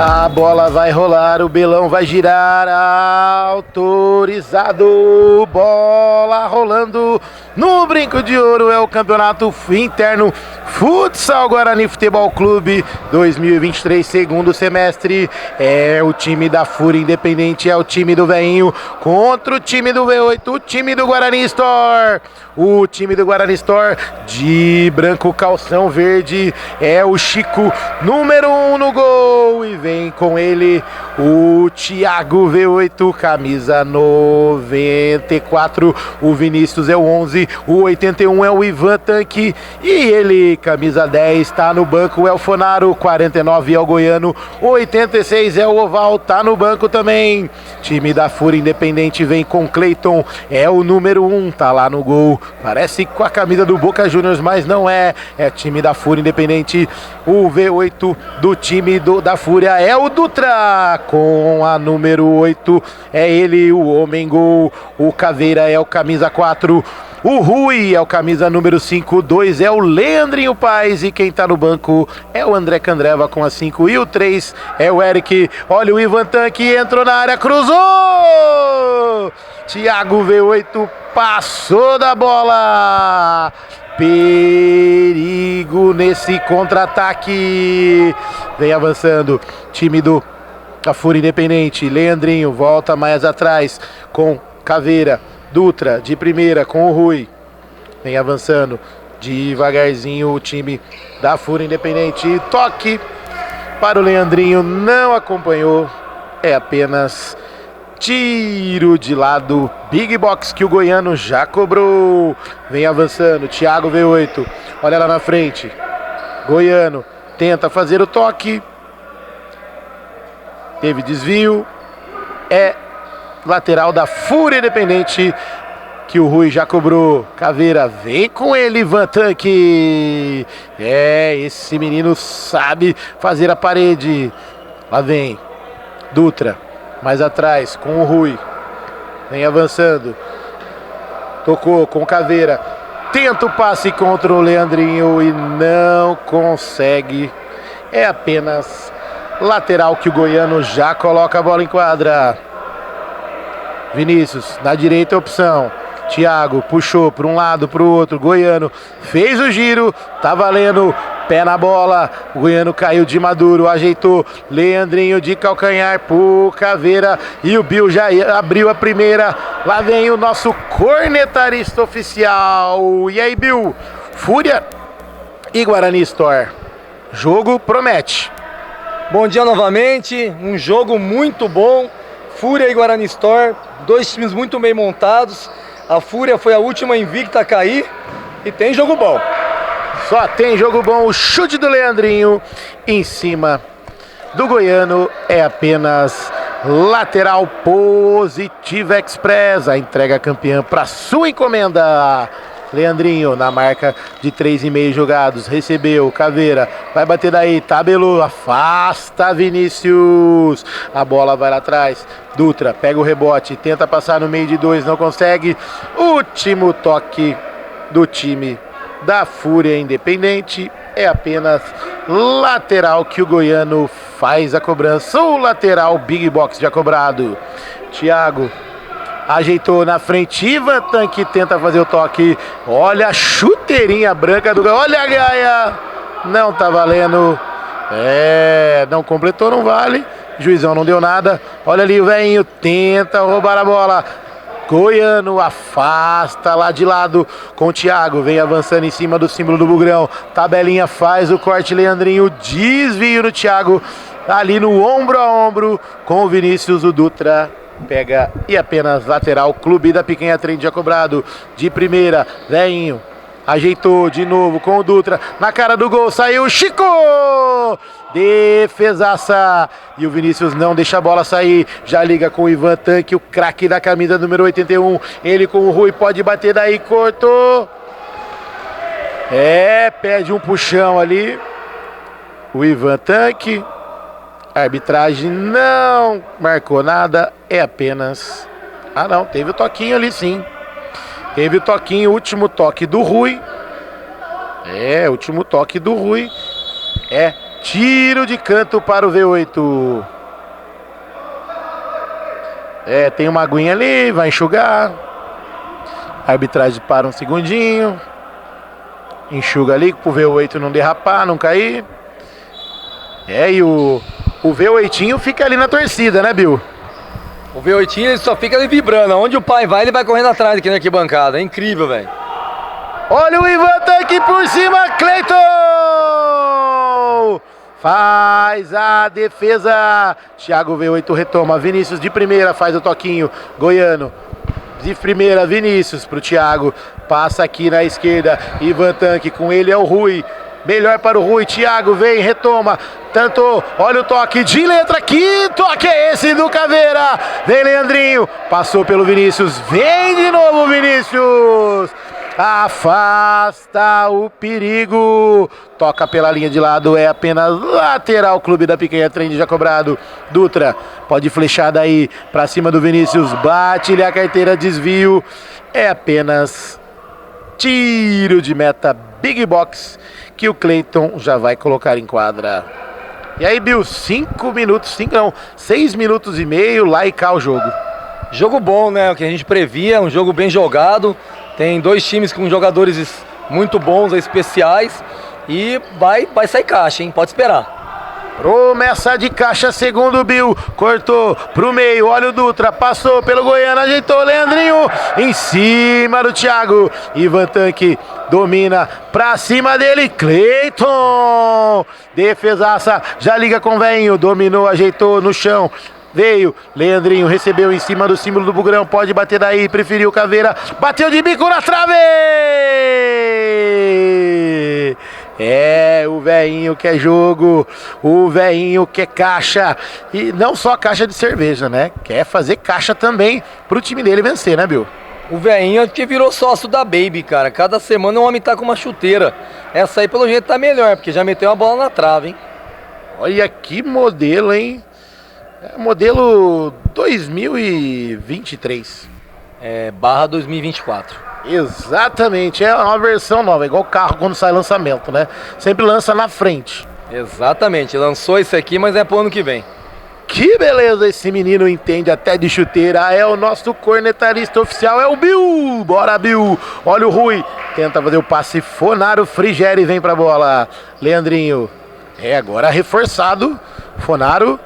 A bola vai rolar, o Belão vai girar, autorizado, bola rolando no Brinco de Ouro, é o campeonato interno Futsal Guarani Futebol Clube 2023, segundo semestre, é o time da Fúria Independente, é o time do Veinho contra o time do V8, o time do Guarani Store. O time do Guarani Store de branco calção verde é o Chico, número 1 no gol, e vem com ele o Thiago V8, camisa 94, o Vinícius é o 11, o 81 é o Ivan Tanque, e ele, camisa 10, tá no banco, é o Fonaro, 49 é o Goiano, 86 é o Oval, tá no banco também. Time da Fúria Independente vem com Cleiton, é o número 1, tá lá no gol, parece com a camisa do Boca Juniors, mas não é, é time da Fúria Independente. O V8 do time da Fúria é o Dutra, com a número 8, é ele, o homem gol. O Caveira é o camisa 4, o Rui é o camisa número 5, 2 é o Leandrinho Paz, e quem tá no banco é o André Candreva com a 5, e o 3 é o Eric. Olha o Ivan Tanque, entrou na área, cruzou! Thiago V8 passou da bola, perigo nesse contra-ataque, vem avançando, time da Fúria Independente, Leandrinho volta mais atrás com Caveira, Dutra de primeira com o Rui, vem avançando devagarzinho o time da Fúria Independente, toque para o Leandrinho, não acompanhou, é apenas tiro de lado, Big Box que o Goiano já cobrou. Vem avançando, Thiago V8, olha lá na frente, Goiano tenta fazer o toque, teve desvio, é lateral da Fúria Independente que o Rui já cobrou. Caveira vem com ele, Ivan Tanque, esse menino sabe fazer a parede. Lá vem Dutra mais atrás com o Rui, vem avançando, tocou com Caveira, tenta o passe contra o Leandrinho e não consegue, é apenas lateral que o Goiano já coloca a bola em quadra. Vinícius na direita, opção, Thiago puxou para um lado, para o outro, Goiano fez o giro, tá valendo, pé na bola, o Goiano caiu de maduro, ajeitou, Leandrinho de calcanhar pro Caveira, e o Bill já abriu a primeira. Lá vem o nosso cornetarista oficial. E aí, Bill, Fúria e Guarani Store, jogo promete. Bom dia novamente, um jogo muito bom, Fúria e Guarani Store, dois times muito bem montados. A Fúria foi a última invicta a cair e tem jogo bom. Só tem jogo bom, o chute do Leandrinho em cima do Goiano é apenas lateral positivo express, a entrega campeã para sua encomenda. Leandrinho na marca de 3,5 jogados, recebeu, Caveira, vai bater daí, tabelou, afasta Vinícius, a bola vai lá atrás, Dutra pega o rebote, tenta passar no meio de 2, não consegue, último toque do time da Fúria Independente, é apenas lateral que o Goiano faz a cobrança, o lateral Big Box já cobrado. Thiago ajeitou na frente, Ivan Tanque tenta fazer o toque, olha a chuteirinha branca do Goiano, olha a Gaia, não tá valendo, não completou, não vale, juizão não deu nada, olha ali o velhinho, tenta roubar a bola, Goiano afasta lá de lado com o Thiago, vem avançando em cima do símbolo do Bugrão, tabelinha faz o corte, Leandrinho, desvio no Thiago, ali no ombro a ombro com o Vinícius, o Dutra pega e apenas lateral, Clube da Picanha Trem já cobrado, de primeira, Veinho, ajeitou de novo com o Dutra, na cara do gol, saiu Chico, defesaça, e o Vinícius não deixa a bola sair, já liga com o Ivan Tanque, o craque da camisa número 81, ele com o Rui, pode bater daí, cortou, pede um puxão ali, o Ivan Tanque, a arbitragem não marcou nada, é apenas, não, teve o toquinho ali sim, teve o toquinho, último toque do Rui, último toque do Rui, Tiro de canto para o V8. Tem uma aguinha ali, vai enxugar. A arbitragem para um segundinho. Enxuga ali pro V8 não derrapar, não cair. E o V8 fica ali na torcida, né, Bill? O V8 ele só fica ali vibrando. Onde o pai vai, ele vai correndo atrás aqui na arquibancada. É incrível, velho. Olha o Ivan Tanque por cima, Cleiton! Faz a defesa. Thiago V8 retoma. Vinícius de primeira faz o toquinho. Goiano. De primeira, Vinícius pro Thiago. Passa aqui na esquerda. Ivan Tanque com ele é o Rui. Melhor para o Rui. Thiago vem, retoma. Tanto, olha o toque de letra. Que toque é esse do Caveira? Vem Leandrinho. Passou pelo Vinícius. Vem de novo, Vinícius. Afasta o perigo. Toca pela linha de lado. É apenas lateral. Clube da Picanha, trem já cobrado. Dutra pode flechar daí pra cima do Vinícius. Bate-lhe a carteira, desvio. É apenas tiro de meta. Big Box que o Cleiton já vai colocar em quadra. E aí, Bill, 6 minutos e meio, lá e cá o jogo. Jogo bom, né? O que a gente previa, um jogo bem jogado. Tem dois times com jogadores muito bons, especiais. E vai sair caixa, hein? Pode esperar. Promessa de caixa, segundo o Bill. Cortou pro meio, olha o Dutra. Passou pelo Goiano, ajeitou Leandrinho. Em cima do Thiago. Ivan Tanque domina pra cima dele. Cleiton. Defesaça, já liga com o Veinho. Dominou, ajeitou no chão. Veio, Leandrinho recebeu em cima do símbolo do Bugrão. Pode bater daí, preferiu Caveira. Bateu de bico na trave! O Veinho quer jogo, o Veinho quer caixa. E não só caixa de cerveja, né? Quer fazer caixa também pro time dele vencer, né, Bill? O Veinho que virou sócio da Baby, cara. Cada semana o homem tá com uma chuteira. Essa aí pelo jeito tá melhor, porque já meteu uma bola na trave, hein? Olha que modelo, hein? Modelo 2023. Barra 2024. Exatamente, é uma versão nova, igual carro quando sai lançamento, né? Sempre lança na frente. Exatamente, lançou esse aqui, mas é pro ano que vem. Que beleza, esse menino entende até de chuteira. É o nosso cornetarista oficial, é o Bill. Bora, Bill. Olha o Rui, tenta fazer o passe. Fonaro, Frigeri vem pra bola. Leandrinho, agora reforçado. Fonaro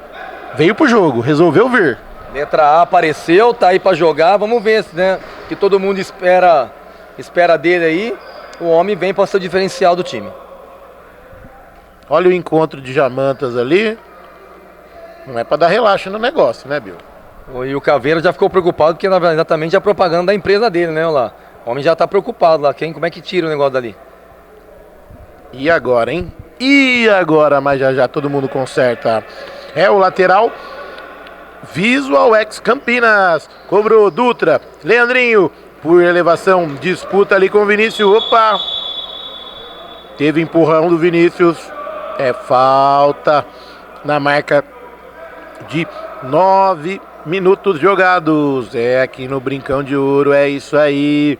veio pro jogo, resolveu vir. Letra A apareceu, tá aí pra jogar. Vamos ver, né? Que todo mundo espera dele aí. O homem vem pra ser o diferencial do time. Olha o encontro de Jamantas ali. Não é pra dar relaxo no negócio, né, Bill? E o Caveira já ficou preocupado porque exatamente é a propaganda da empresa dele, né, lá. O homem já tá preocupado lá. Como é que tira o negócio dali? E agora, hein? E agora, mas já todo mundo conserta. É o lateral. Visual X Campinas. Cobrou Dutra. Leandrinho. Por elevação. Disputa ali com o Vinícius. Opa! Teve empurrão do Vinícius. É falta na marca de 9 minutos jogados. É aqui no Brincão de Ouro. É isso aí.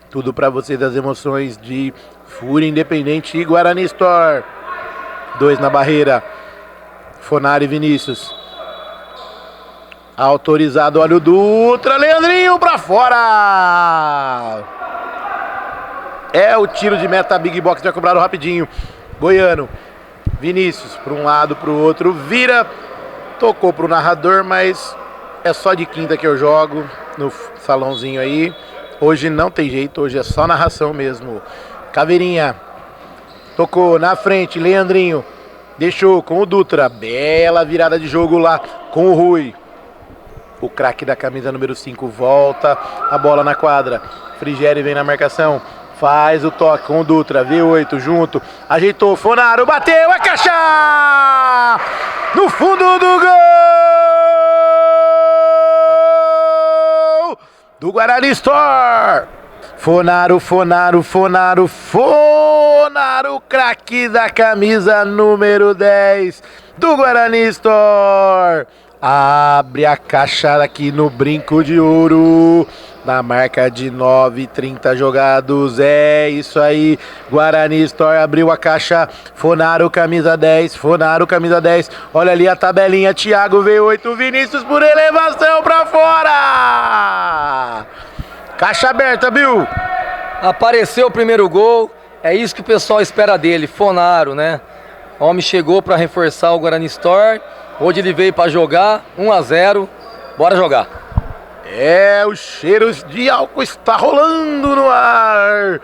Tudo pra vocês das emoções de Fúria Independente e Guarani Store. 2 na barreira. Fonari e Vinícius. Autorizado, olha o Dutra. Leandrinho pra fora. É o tiro de meta. Big Box já cobraram rapidinho. Goiano. Vinícius para um lado, para o outro. Vira. Tocou pro narrador, mas é só de quinta que eu jogo no salãozinho aí. Hoje não tem jeito, hoje é só narração mesmo. Caveirinha. Tocou na frente, Leandrinho. Deixou com o Dutra. Bela virada de jogo lá com o Rui. O craque da camisa número 5 volta. A bola na quadra. Frigeri vem na marcação. Faz o toque com o Dutra. V8 junto. Ajeitou. Fonaro. Bateu. É caixa! No fundo do gol! Do Guarani Store. Fonaro, craque da camisa número 10 do Guarani Store. abre a caixa aqui no Brinco de Ouro, na marca de 9:30 jogados. É isso aí, Guarani Store abriu a caixa. Fonaro camisa 10, Fonaro camisa 10. Olha ali a tabelinha, Thiago V8, Vinícius por elevação pra fora. Caixa aberta, Bill. Apareceu o primeiro gol, é isso que o pessoal espera dele, Fonaro, né? O homem chegou para reforçar o Guarani Store. Hoje ele veio para jogar, 1-0, bora jogar. É, o cheiro de álcool está rolando no ar.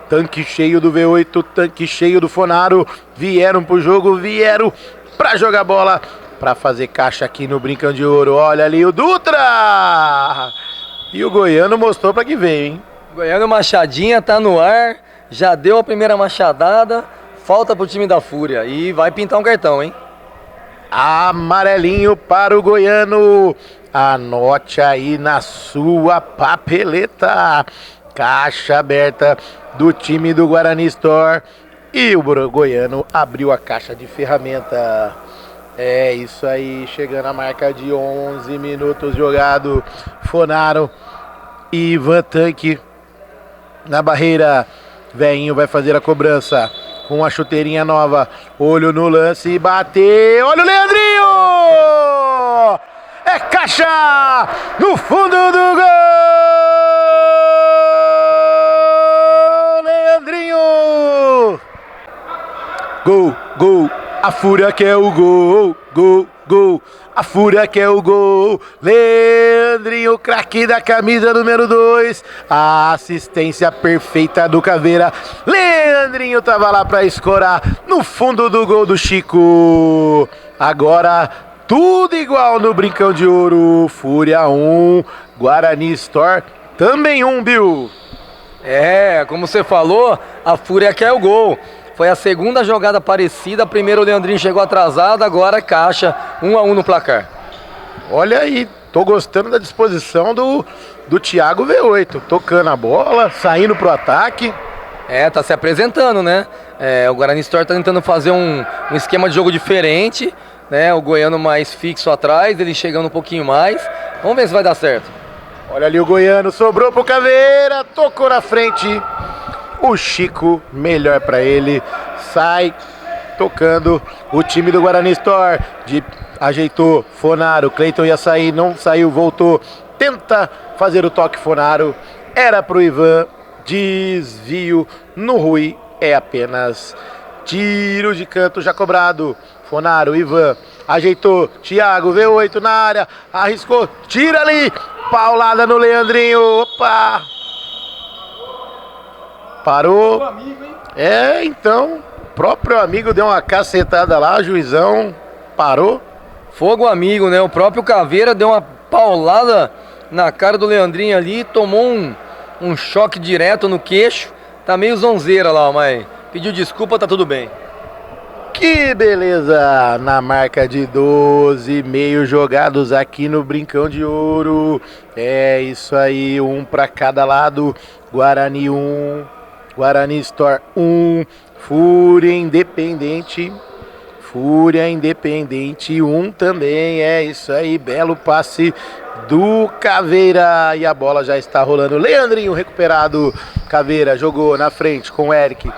Tanque cheio do V8, tanque cheio do Fonaro. Vieram pro jogo, vieram pra jogar bola, pra fazer caixa aqui no Brincão de Ouro. Olha ali o Dutra. E o Goiano mostrou pra que veio, hein? Goiano Machadinha tá no ar, já deu a primeira machadada. Falta pro time da Fúria e vai pintar um cartão, hein? Amarelinho para o Goiano. Anote aí na sua papeleta. Caixa aberta do time do Guarani Store. E o Goiano abriu a caixa de ferramenta. É isso aí, chegando a marca de 11 minutos jogado. Fonaro e Ivan Tanque na barreira. Veinho vai fazer a cobrança com a chuteirinha nova. Olho no lance e bateu. Olha o Leandrinho! É caixa no fundo do gol! Leandrinho! Gol, gol. A Fúria quer o gol, gol, gol. A Fúria quer o gol. Leandrinho, craque da camisa número 2. A assistência perfeita do Caveira. Leandrinho tava lá para escorar no fundo do gol do Chico. Agora tudo igual no Brincão de Ouro. Fúria 1, Guarani Store também 1, Bill. É, como você falou, a Fúria quer o gol. Foi a segunda jogada parecida. Primeiro o Leandrinho chegou atrasado, agora caixa, 1-1 no placar. Olha aí, tô gostando da disposição do Thiago V8. Tocando a bola, saindo pro ataque. É, tá se apresentando, né? O Guarani Store tá tentando fazer um esquema de jogo diferente, né? O Goiano mais fixo atrás, ele chegando um pouquinho mais. Vamos ver se vai dar certo. Olha ali o Goiano, sobrou pro Caveira, tocou na frente. O Chico, melhor pra ele, sai tocando. O time do Guarani Store ajeitou, Fonaro, Cleiton ia sair, não saiu, voltou, tenta fazer o toque Fonaro, era pro Ivan, desvio no Rui, é apenas tiro de canto já cobrado. Fonaro, Ivan, ajeitou, Thiago, V8 na área, arriscou, tira ali, paulada no Leandrinho, opa! Parou. É, então, próprio amigo deu uma cacetada lá, juizão parou. Fogo amigo, né? O próprio Caveira deu uma paulada na cara do Leandrinho ali, tomou um choque direto no queixo. Tá meio zonzeira lá, mas pediu desculpa, tá tudo bem. Que beleza! Na marca de 12,5 jogados aqui no Brincão de Ouro. É isso aí, 1 para cada lado. Guarani 1, Guarani Store 1, Fúria Independente 1 também. É isso aí, belo passe do Caveira e a bola já está rolando. Leandrinho recuperado, Caveira jogou na frente com o Eric.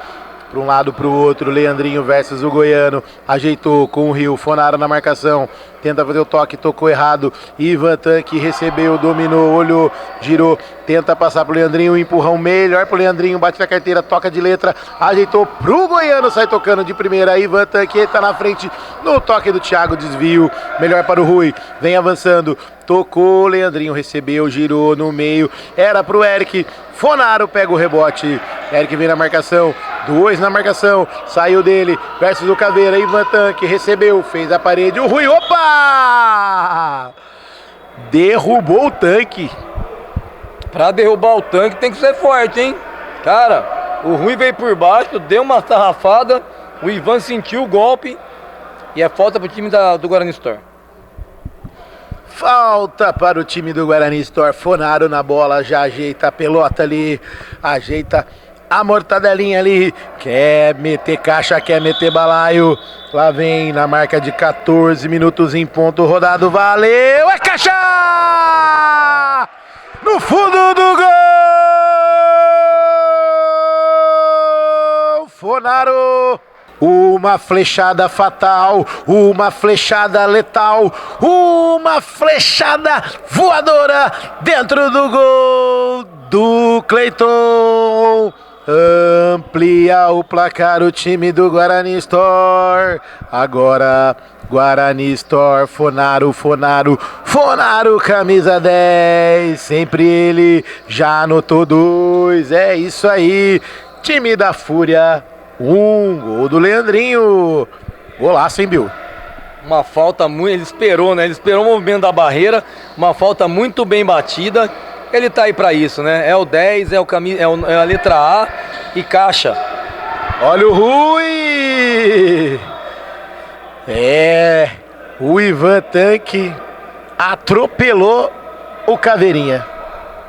Para um lado, para o outro, Leandrinho versus o Goiano, ajeitou com o Rio, Fonaro na marcação, tenta fazer o toque, tocou errado, Ivan Tanque recebeu, dominou, olhou, girou, tenta passar pro Leandrinho, empurrão melhor pro Leandrinho, bate na carteira, toca de letra, ajeitou pro Goiano, sai tocando de primeira, Ivan Tanque tá na frente, no toque do Thiago, desvio, melhor para o Rui, vem avançando, tocou, Leandrinho recebeu, girou no meio, era pro Eric, Fonaro pega o rebote, Eric vem na marcação, 2 na marcação, saiu dele, versus o Caveira, Ivan Tanque, recebeu, fez a parede, o Rui, opa! Derrubou o Tanque. Pra derrubar o Tanque tem que ser forte, hein? Cara, o Rui veio por baixo, deu uma tarrafada, o Ivan sentiu o golpe e é falta pro time do Guarani Store. Falta para o time do Guarani Store, Fonaro na bola, já ajeita a pelota ali, ajeita a mortadelinha ali, quer meter caixa, quer meter balaio. Lá vem na marca de 14 minutos em ponto rodado, valeu, é caixa! No fundo do gol! Fonaro! Uma flechada fatal, uma flechada letal, uma flechada voadora dentro do gol do Cleiton. Amplia o placar o time do Guarani Store. Agora Guarani Store, Fonaro, camisa 10. Sempre ele já anotou 2. É isso aí, time da Fúria. Gol do Leandrinho. Golaço, hein, Bill? Uma falta muito... Ele esperou, né? Ele esperou o movimento da barreira. Uma falta muito bem batida. Ele tá aí pra isso, né? É o 10, é a letra A e caixa. Olha o Rui! O Ivan Tanque atropelou o Caveirinha.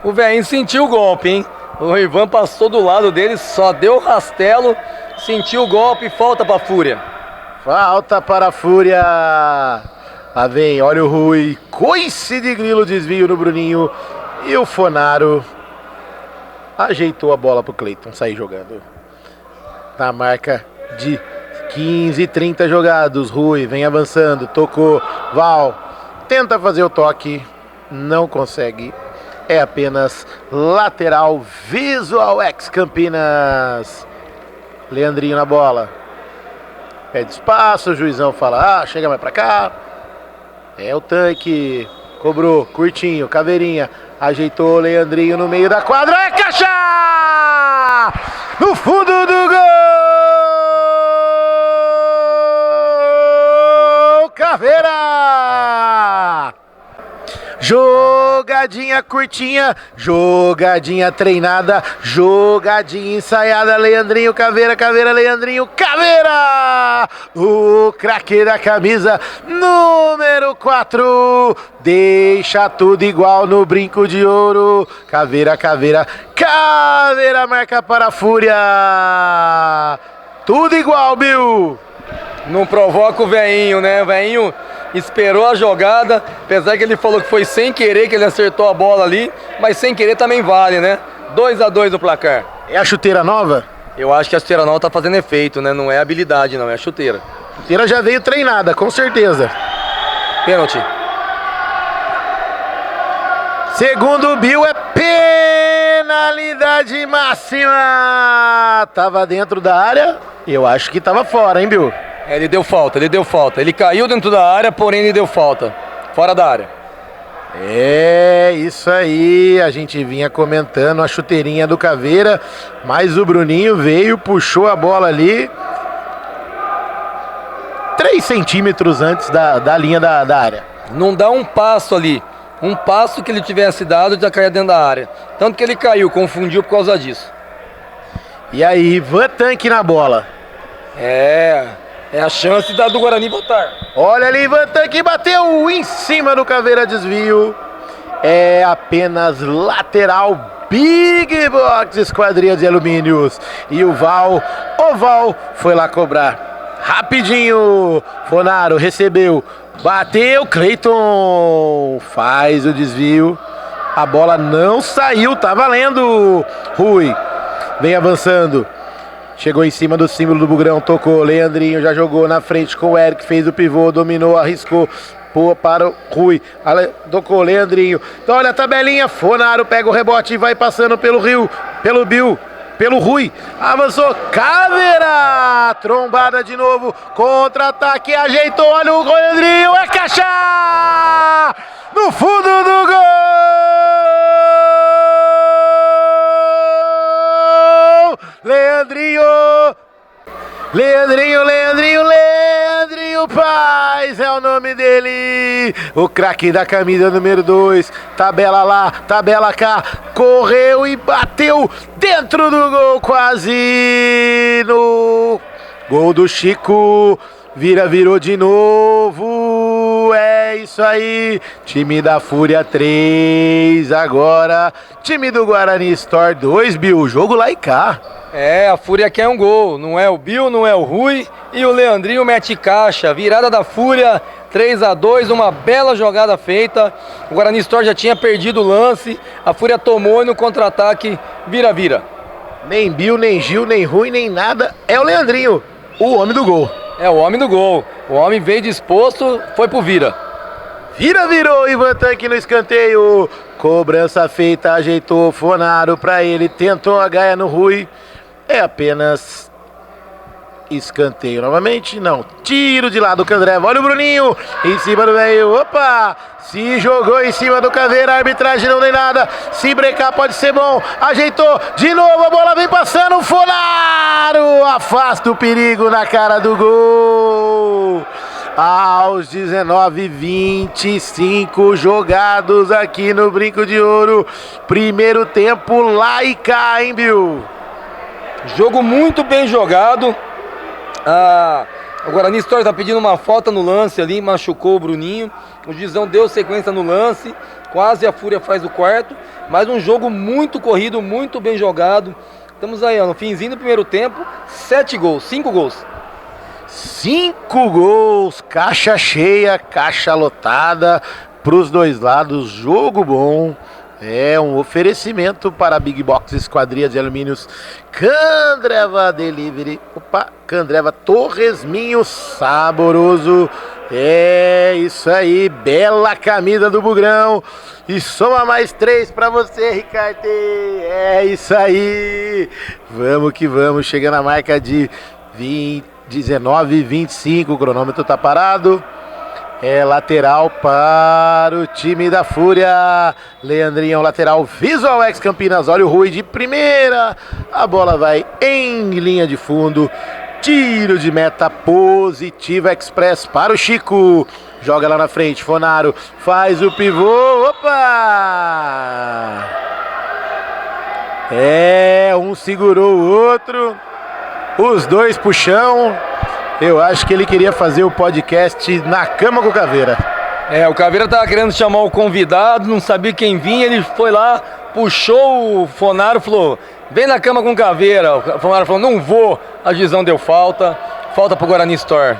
O velhinho sentiu o golpe, hein? O Ivan passou do lado dele, só deu rastelo, sentiu o golpe, falta pra Fúria. Falta para a Fúria. Lá vem, olha o Rui. Coice de grilo, desvio no Bruninho. E o Fonaro ajeitou a bola pro Cleiton sair jogando. Na marca de 15, 30 jogados. Rui vem avançando, tocou. Val tenta fazer o toque, não consegue. É apenas lateral, Visual X Campinas. Leandrinho na bola. Pede espaço, o juizão fala, chega mais pra cá. É o Tanque. Cobrou, curtinho, Caveirinha. Ajeitou o Leandrinho no meio da quadra. É caixa! No fundo do gol! Caveira! Jogadinha curtinha, jogadinha treinada, jogadinha ensaiada, Leandrinho, Caveira, Leandrinho, Caveira! O craque da camisa número 4, deixa tudo igual no brinco de ouro, Caveira, marca para a Fúria, tudo igual, Bill! Não provoca o velhinho, né? O velhinho esperou a jogada, apesar que ele falou que foi sem querer que ele acertou a bola ali, mas sem querer também vale, né? 2-2 o placar. É a chuteira nova? Eu acho que a chuteira nova tá fazendo efeito, né? Não é habilidade, não, é a chuteira. A chuteira já veio treinada, com certeza. Pênalti. Segundo o Bill, é penalidade máxima. Tava dentro da área, eu acho que tava fora, hein, Bill? Ele deu falta. Ele caiu dentro da área, porém ele deu falta. Fora da área. É, isso aí. A gente vinha comentando a chuteirinha do Caveira, mas o Bruninho veio, puxou a bola ali 3 centímetros antes da linha da área. Não dá um passo ali. Um passo que ele tivesse dado já caía dentro da área. Tanto que ele caiu, confundiu por causa disso. E aí, Ivan Tanque na bola. É a chance do Guarani voltar. Olha ali, Ivan Tanque bateu em cima do Caveira, desvio. É apenas lateral, Big Box, Esquadria de Alumínios. E o Val foi lá cobrar. Rapidinho, Fonaro recebeu, bateu, Cleiton faz o desvio. A bola não saiu, tá valendo. Rui vem avançando. Chegou em cima do símbolo do Bugrão, tocou, Leandrinho já jogou na frente com o Eric, fez o pivô, dominou, arriscou, para o Rui, tocou, Leandrinho, então olha a tabelinha, Fonaro pega o rebote e vai passando pelo Bill, pelo Rui, avançou, Caveira, trombada de novo, contra-ataque, ajeitou, olha o Leandrinho, é caixa! No fundo do gol! Leandrinho Paz é o nome dele, o craque da camisa número 2, tabela lá, tabela cá, correu e bateu dentro do gol, quase no gol do Chico, virou de novo, Bill, é isso aí. Time da Fúria 3 agora. Time do Guarani Store 2, Bill. Jogo lá e cá. A Fúria quer um gol. Não é o Bill, não é o Rui. E o Leandrinho mete caixa. Virada da Fúria, 3-2, uma bela jogada feita. O Guarani Store já tinha perdido o lance. A Fúria tomou e no contra-ataque vira-vira. Nem Bill, nem Gil, nem Rui, nem nada. É o Leandrinho, o homem do gol. É o homem do gol. O homem veio disposto, foi pro vira. Virou Ivan Tanque no escanteio. Cobrança feita, ajeitou o Fonaro pra ele. Tentou a gaia no Rui. É apenas escanteio novamente. Não, tiro de lado do Candreva. Olha o Bruninho em cima do velho. Opa! Se jogou em cima do Caveira. A arbitragem não tem nada. Se brecar pode ser bom. Ajeitou de novo. A bola vem passando. O Fonaro afasta o perigo na cara do gol. Aos 19:25 jogados aqui no Brinco de Ouro. Primeiro tempo lá e cá, hein, Bill? Jogo muito bem jogado. O Guarani Store está pedindo uma falta no lance ali, machucou o Bruninho. O juizão deu sequência no lance, quase a Fúria faz o quarto. Mas um jogo muito corrido, muito bem jogado. Estamos aí, no finzinho do primeiro tempo, 7 gols, 5 gols. 5 gols, caixa cheia, caixa lotada para os dois lados, jogo bom. É um oferecimento para a Big Box Esquadrias de Alumínios Candreva Delivery. Opa, Candreva Torresminho saboroso. É isso aí, bela camisa do Bugrão. E soma mais 3 para você, Ricardo. É isso aí. Vamos que vamos, chegando a marca de 19:25. O cronômetro tá parado. É lateral para o time da Fúria. Leandrinho, lateral, Visual X Campinas. Olha o Rui de primeira. A bola vai em linha de fundo. Tiro de meta positiva express para o Chico. Joga lá na frente, Fonaro faz o pivô. Opa! Um segurou o outro. Os dois pro chão. Eu acho que ele queria fazer o podcast na cama com o Caveira. O Caveira tava querendo chamar o convidado, não sabia quem vinha, ele foi lá, puxou o Fonaro, falou, vem na cama com o Caveira. O Fonaro falou, não vou, a juizão deu falta pro Guarani Store.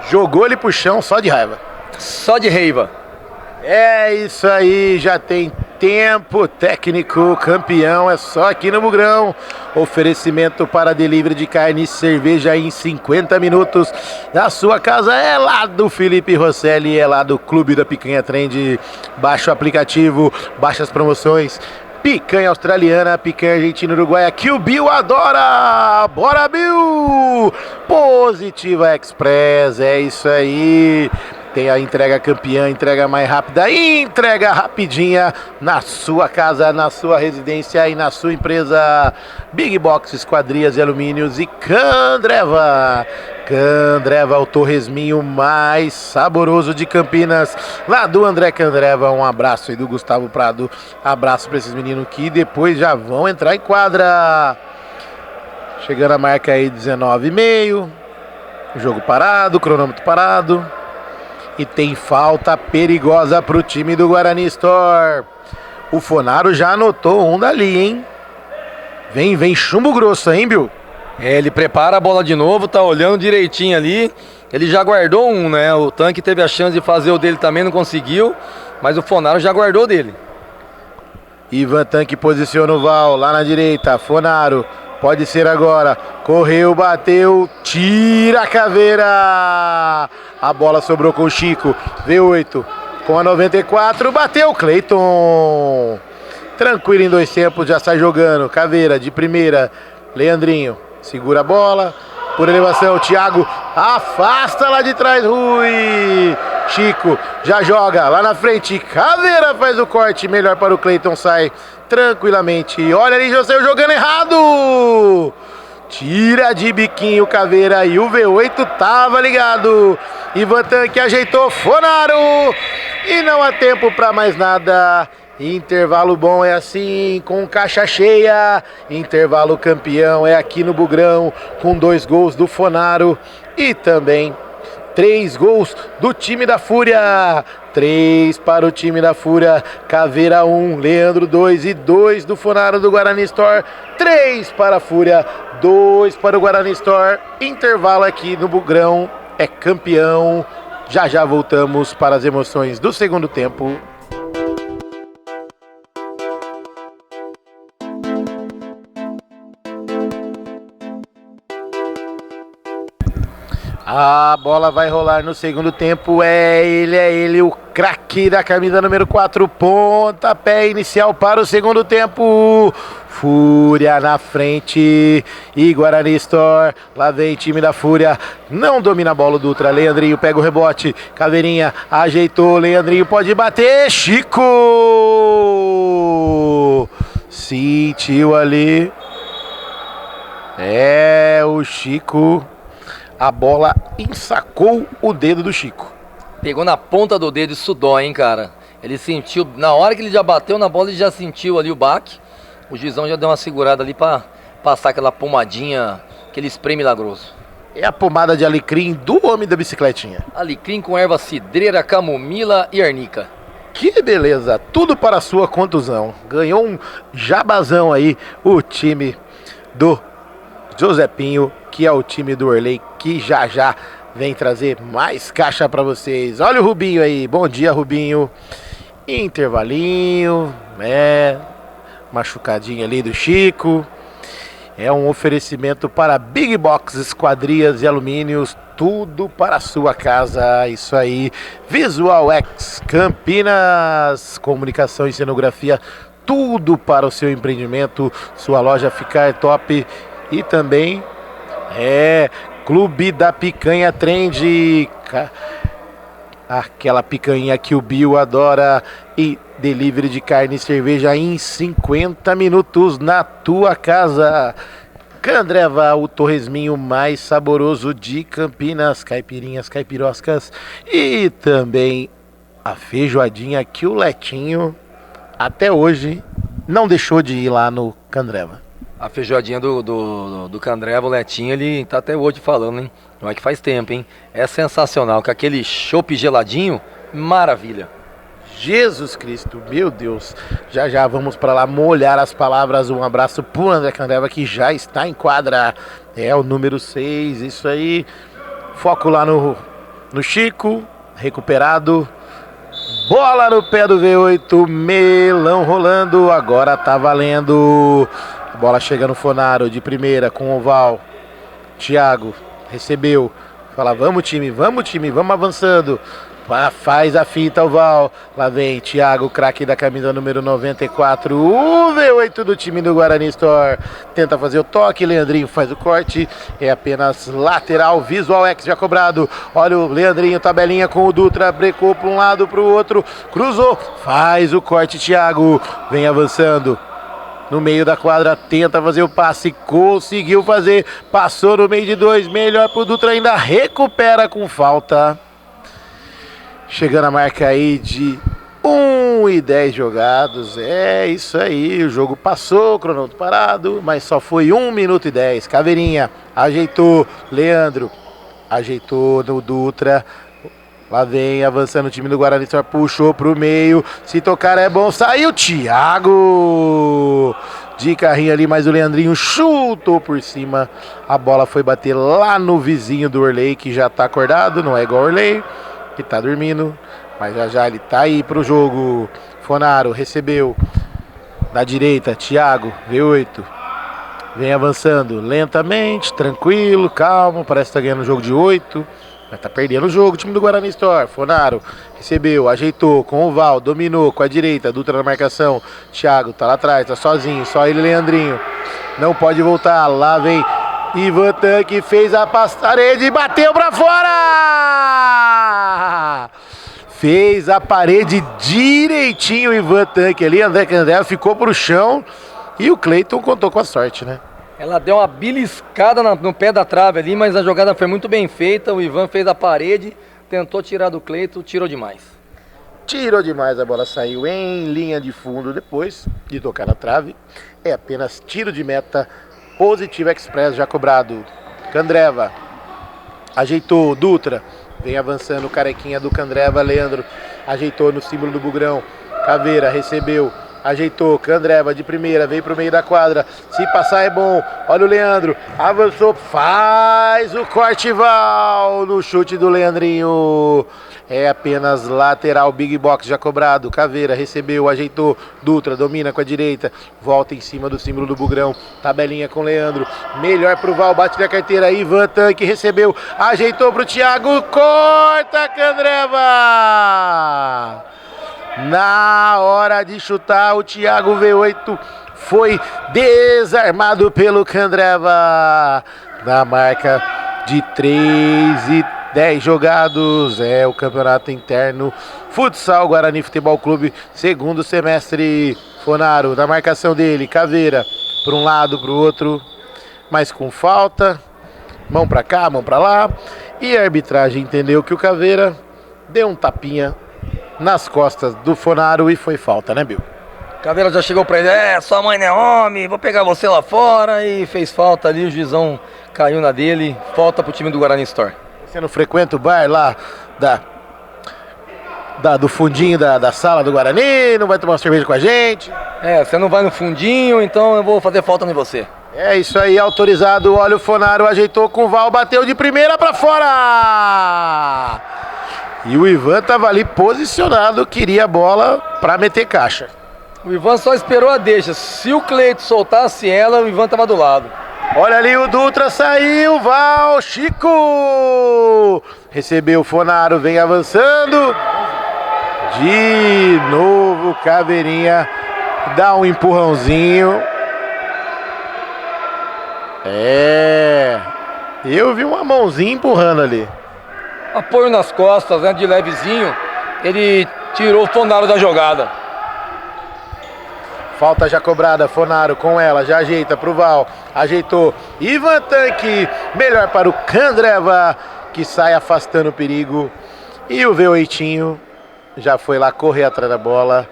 Jogou ele pro chão só de raiva. Só de raiva. É isso aí, já tem tempo técnico, campeão, é só aqui no Bugrão. Oferecimento para delivery de carne e cerveja em 50 minutos. Na sua casa é lá do Felipe Rosselli, é lá do Clube da Picanha Trend. Baixa o aplicativo, baixa as promoções. Picanha australiana, picanha argentina, uruguaia, que o Bill adora! Bora, Bill! Positiva Express, é isso aí. Tem a entrega campeã, entrega mais rápida, entrega rapidinha na sua casa, na sua residência e na sua empresa. Big Box Esquadrias e Alumínios e Candreva. Candreva, o torresminho mais saboroso de Campinas. Lá do André Candreva, um abraço aí do Gustavo Prado. Abraço para esses meninos que depois já vão entrar em quadra. Chegando a marca aí 19:30. Jogo parado, cronômetro parado. E tem falta perigosa pro time do Guarani Store. O Fonaro já anotou um dali, hein? Vem chumbo grosso, hein, Bill? Ele prepara a bola de novo, tá olhando direitinho ali. Ele já guardou um, né? O Tanque teve a chance de fazer o dele também, não conseguiu. Mas o Fonaro já guardou dele. Ivan Tanque posiciona o Val lá na direita. Fonaro, pode ser agora. Correu, bateu, tira a Caveira. A bola sobrou com o Chico. V8 com a 94. Bateu, Cleiton. Tranquilo em 2 tempos, já sai jogando. Caveira de primeira. Leandrinho segura a bola. Por elevação, Thiago afasta lá de trás. Rui. Chico já joga lá na frente. Caveira faz o corte. Melhor para o Cleiton, sai tranquilamente. Olha ali, José jogando errado. Tira de biquinho Caveira e o V8 tava ligado. Ivan Tanque ajeitou, Fonaro. E não há tempo para mais nada. Intervalo bom é assim, com caixa cheia. Intervalo campeão é aqui no Bugrão, com 2 gols do Fonaro. E também 3 gols do time da Fúria. 3 para o time da Fúria. Caveira 1, Leandro 2 e 2 do Funaro do Guarani Store. 3 para a Fúria, 2 para o Guarani Store. Intervalo aqui no Bugrão. É campeão. Já já voltamos para as emoções do segundo tempo. A bola vai rolar no segundo tempo, é ele, o craque da camisa número 4, pontapé inicial para o segundo tempo. Fúria na frente e Guarani Store, lá vem time da Fúria, não domina a bola o Dutra, Leandrinho pega o rebote, Caveirinha ajeitou, Leandrinho pode bater, Chico! Sentiu ali, o Chico... A bola ensacou o dedo do Chico. Pegou na ponta do dedo, isso dói, hein, cara. Ele sentiu, na hora que ele já bateu na bola, ele já sentiu ali o baque. O juizão já deu uma segurada ali pra passar aquela pomadinha, aquele spray milagroso. É a pomada de alecrim do homem da bicicletinha. Alecrim com erva cidreira, camomila e arnica. Que beleza, tudo para a sua contusão. Ganhou um jabazão aí o time do Josepinho, que é o time do Orley, que já já vem trazer mais caixa para vocês. Olha o Rubinho aí, bom dia Rubinho. Intervalinho, machucadinho ali do Chico. É um oferecimento para Big Box, esquadrias e alumínios, tudo para a sua casa, isso aí. Visual X Campinas, comunicação e cenografia, tudo para o seu empreendimento, sua loja ficar top. E também Clube da Picanha Trend, aquela picanha que o Bill adora, e delivery de carne e cerveja em 50 minutos na tua casa. Candreva, o torresminho mais saboroso de Campinas, caipirinhas, caipiroscas e também a feijoadinha que o Letinho até hoje não deixou de ir lá no Candreva. A feijoadinha do Candreva, o Letinho, ele tá até hoje falando, hein? Não é que faz tempo, hein? É sensacional, com aquele chopp geladinho, maravilha. Jesus Cristo, meu Deus. Já já vamos para lá molhar as palavras. Um abraço pro André Candreva, que já está em quadra. É o número 6, isso aí. Foco lá no Chico, recuperado. Bola no pé do V8, melão rolando, agora tá valendo. A bola chega no Funaro de primeira com o Val. Thiago recebeu. Fala, vamos time, vamos avançando. Faz a fita o Val. Lá vem Thiago, craque da camisa número 94. O V8 do time do Guarani Store. Tenta fazer o toque, Leandrinho faz o corte. É apenas lateral, Visual X já cobrado. Olha o Leandrinho, tabelinha com o Dutra. Brecou para um lado, para o outro. Cruzou, faz o corte, Thiago. Vem avançando. No meio da quadra, tenta fazer o passe, conseguiu fazer, passou no meio de 2, melhor pro Dutra, ainda recupera com falta. Chegando a marca aí de 1 e 10 jogados, é isso aí, o jogo passou, cronômetro parado, mas só foi 1 minuto e 10, Caveirinha, ajeitou, Leandro, ajeitou no Dutra. Lá vem avançando o time do Guarani Store, puxou pro meio, se tocar é bom, saiu Thiago de carrinho ali, mas o Leandrinho chutou por cima, a bola foi bater lá no vizinho do Orley, que já tá acordado, não é igual o Orley, que tá dormindo, mas já já ele tá aí pro jogo. Funaro recebeu na direita, Thiago, V8, vem avançando lentamente, tranquilo, calmo, parece que tá ganhando o jogo de 8. Mas tá perdendo o jogo, o time do Guarani Store. Funaro recebeu, ajeitou com o Val, dominou com a direita, Dutra na marcação. Thiago tá lá atrás, tá sozinho, só ele, Leandrinho. Não pode voltar, lá vem Ivan Tanque, fez a parede e bateu pra fora! Fez a parede direitinho o Ivan Tanque ali, André Candreva ficou pro chão e o Cleiton contou com a sorte, né? Ela deu uma beliscada no pé da trave ali, mas a jogada foi muito bem feita. O Ivan fez a parede, tentou tirar do Cleiton, tirou demais. Tirou demais, a bola saiu em linha de fundo depois de tocar na trave. É apenas tiro de meta, Positivo Express já cobrado. Candreva ajeitou, Dutra Vem avançando o carequinha do Candreva. Leandro ajeitou no símbolo do Bugrão. Caveira recebeu. Ajeitou, Candreva de primeira, veio pro meio da quadra. Se passar é bom. Olha o Leandro, avançou, faz o corte, Val no chute do Leandrinho. É apenas lateral, big box já cobrado. Caveira recebeu, ajeitou. Dutra domina com a direita. Volta em cima do símbolo do Bugrão. Tabelinha com Leandro. Melhor pro Val, bate na carteira. Ivan Tanque recebeu, ajeitou pro Thiago. Corta, Candreva. Na hora de chutar, o Thiago V8 foi desarmado pelo Candreva. Na marca de 3-10 jogados. É o campeonato interno Futsal Guarani Futebol Clube, segundo semestre. Fonaro, na marcação dele, Caveira, para um lado, para o outro, mas com falta. Mão para cá, mão para lá. E a arbitragem entendeu que o Caveira deu um tapinha nas costas do Fonaro e foi falta, né, Bill? Caveira já chegou pra ele, sua mãe não é homem, vou pegar você lá fora, e fez falta ali, o juizão caiu na dele, falta pro time do Guarani Store. Você não frequenta o bar lá do fundinho da sala do Guarani, não vai tomar uma cerveja com a gente? Você não vai no fundinho, então eu vou fazer falta em você. É isso aí, autorizado, olha o Fonaro, ajeitou com o Val, bateu de primeira pra fora! E o Ivan tava ali posicionado, queria a bola pra meter caixa. O Ivan só esperou a deixa. Se o Cleito soltasse ela, o Ivan tava do lado. Olha ali, o Dutra saiu, Val, Chico! Recebeu o Fonaro, vem avançando. De novo, Caveirinha dá um empurrãozinho. Eu vi uma mãozinha empurrando ali. Apoio nas costas, né, de levezinho, ele tirou o Fonaro da jogada. Falta já cobrada, Fonaro com ela, já ajeita pro Val, ajeitou. Ivan Tanque, melhor para o Candreva, que sai afastando o perigo. E o V8 já foi lá correr atrás da bola